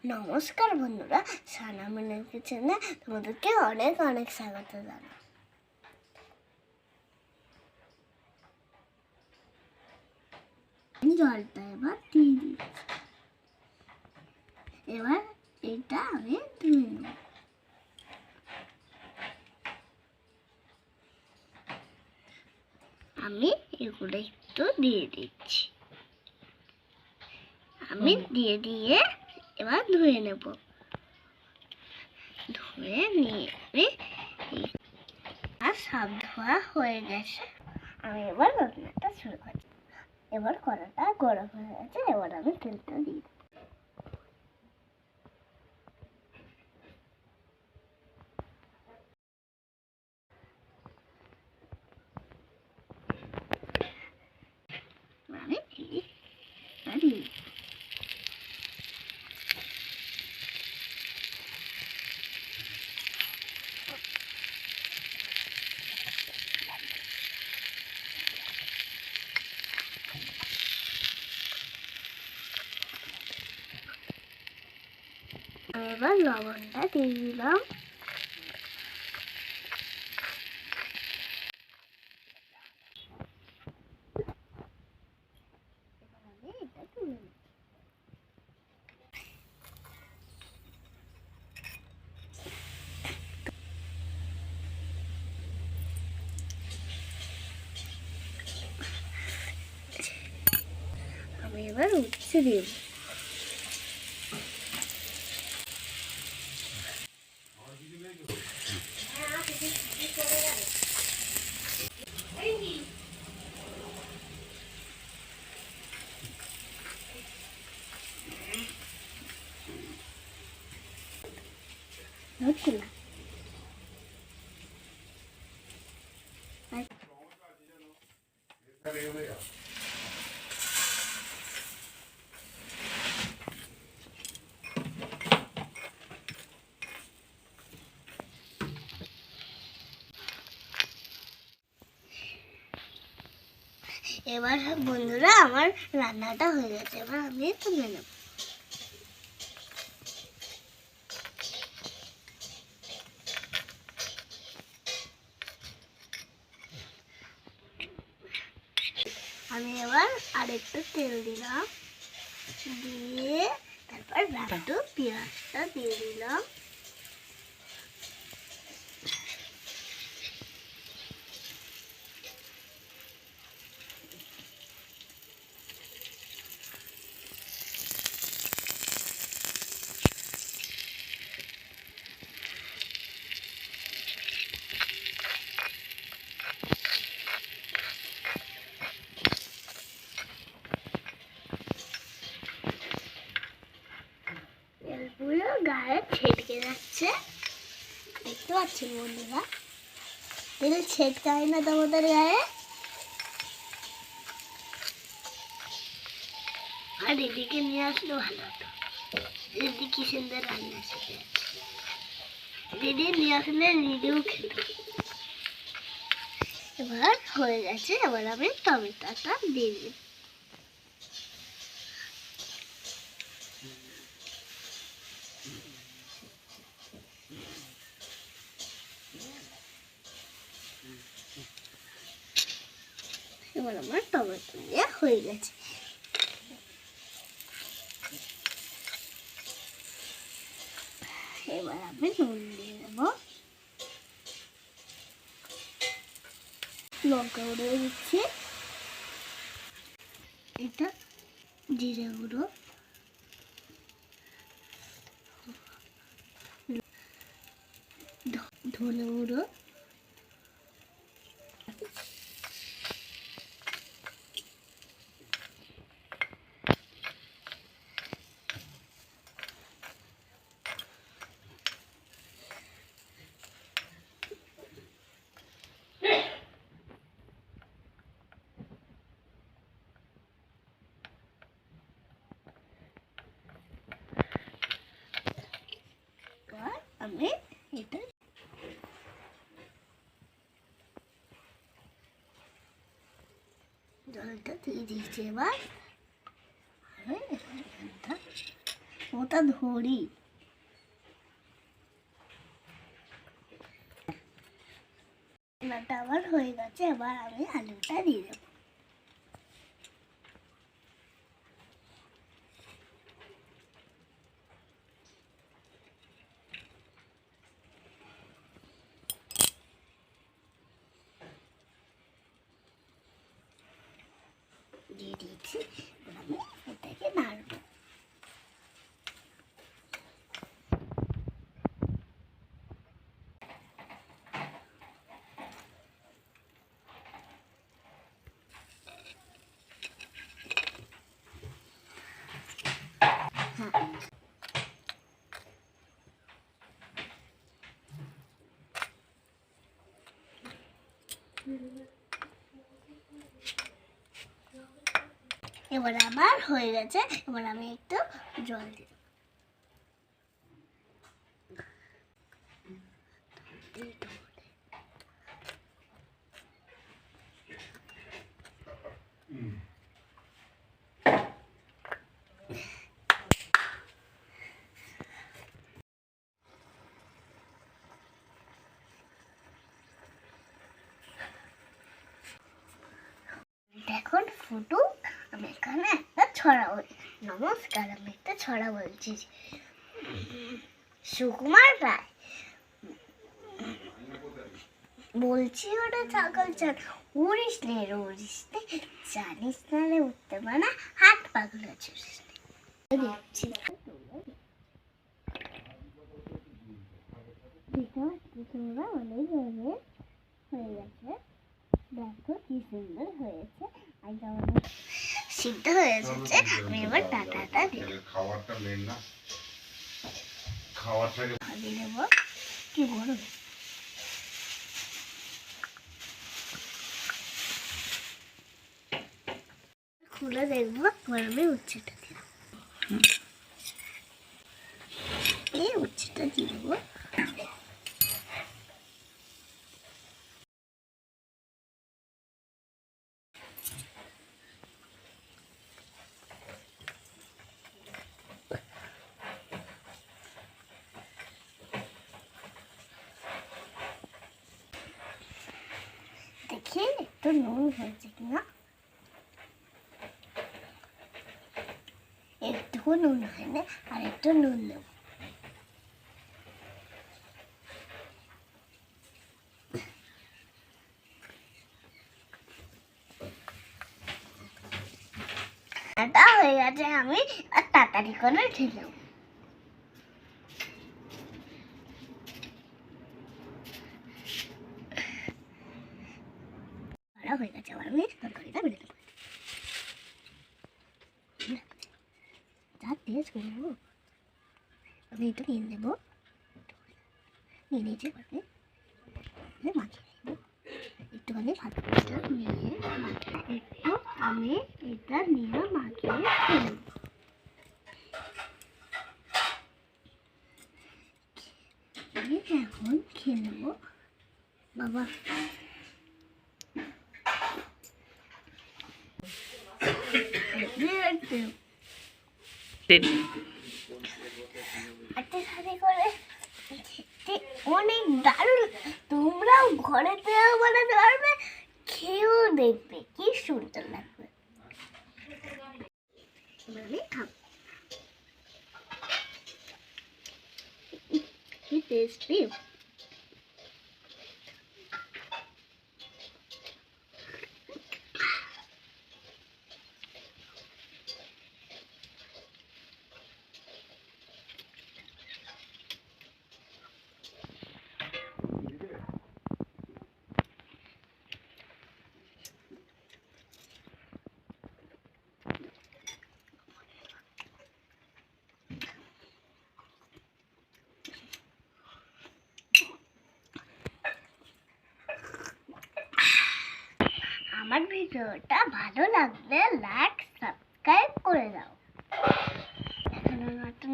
নমস্কার বন্ধুরা, সানামনের কিচেনে তোমাদেরকে অনেক অনেক স্বাগত জানাই। জলটা এবার দিয়ে দিচ্ছি। এবার এটা আমি ধুয়ে নেব। আমি এগুলো একটু দিয়ে দিচ্ছি। আমি দিয়ে এবার ধুয়ে নেব। ধুয়ে নিয়ে আর সব ধোয়া হয়ে গেছে। আমি এবার রান্নাটা শুরু করছি। এবার কড়াটা গরম হয়ে গেছে, এবার আমি তেলটা দিই। আমি দিই। এবার লবণটা দিয়ে দিলাম। আমি এবার উচ্ছে দিব। হচ্ছে না। এবার বন্ধুরা, আমার রান্নাটা হয়ে গেছে। এবার আমি তুলে নেব। আমি এবার আরেকটু তেল দিলাম, দিয়ে তারপর একটু পেঁয়াজটা দিয়ে দিলাম। তেলগুলো গায়ে ছিটকে যাচ্ছে, দেখতে পাচ্ছেন বন্ধুরা। তেল ছিটকায় না তোমাদের গায়ে? আর দিদিকে নিয়ে আসলে ভালো হতো। দিদি কি সুন্দর রান্না শিখে আছে। দিদি নিয়ে আসলে নিজেও খেত। এবার হয়ে গেছে, এবার আমি টমেটোটা দিয়ে দিই। এবার আমার টমেটো দিয়ে হয়ে গেছে। এবার আমি নুন দিয়ে দেবো, লঙ্কা গুঁড়ো দিচ্ছি, এটা জিরে গুঁড়ো, ধনে গুঁড়ো, আমি এটা জলটা দিয়ে দিয়েছি। এবার ওটা ধরি। রান্নাটা আমার হয়ে গেছে, এবার আমি আলুটা দিয়ে দেবো। দিয়ে দিয়েছি, এবার আমি এটাকে নাড়বো। এবার আমার হয়ে গেছে, এবার আমি একটু জল দিই। দেখুন ফুটুক, আমি এখানে একটা ছড়া বলি। নমস্কার, আমি একটা ছড়া বলছি। সুকুমার রায় বলছি, ওটা ছাগল চান উড়িস নে রে উড়িস নে, জানিস না রে উঠতে পারে হাত পাগলা চুরিস নে। দেখছি তোমরা অনেক হয়ে গেছে, দেখো কি সুন্দর হয়েছে। আর আমাদের সিদ্ধ হয়ে এসেছে, আমি এবার ডাটাটা দিই। খাবারটা মেন না, খাবারটাকে দিয়ে দেবো। কি গরম, খুলে দেখবো। গরমে উচ্ছেটা দিলাম, এই উচ্ছেটা দিয়ে দেবো। দেখি একটু নুন হয়েছে কিনা। একটু নুন হয়নি, আর একটু নুন দেবো। এটা হয়ে গেছে, আমি আর তাড়াতাড়ি করে ঢেলে দেবো। হয়ে গেছে, আবার আমি তরকারিটা বেড়ে দেবো। যা টেস্ট করবো, আমি একটু নিয়ে নেবো, নিয়ে নিয়েছি মাখিয়ে নেবো। একটুখানি ভাতটা নিয়ে একটু আমি এটা নিয়ে মাখিয়ে নেব। আমি এখন খেয়ে নেবো। বাবা অনেক দারুণ, তোমরাও ঘরেতে বানাতে পারবে, খেয়েও দেখবে কি সুন্দর লাগবে। আমি খাবো, কি টেস্টি। আমার ভিডিওটা ভালো লাগলে লাইক সাবস্ক্রাইব করে দাও। এখন নতুন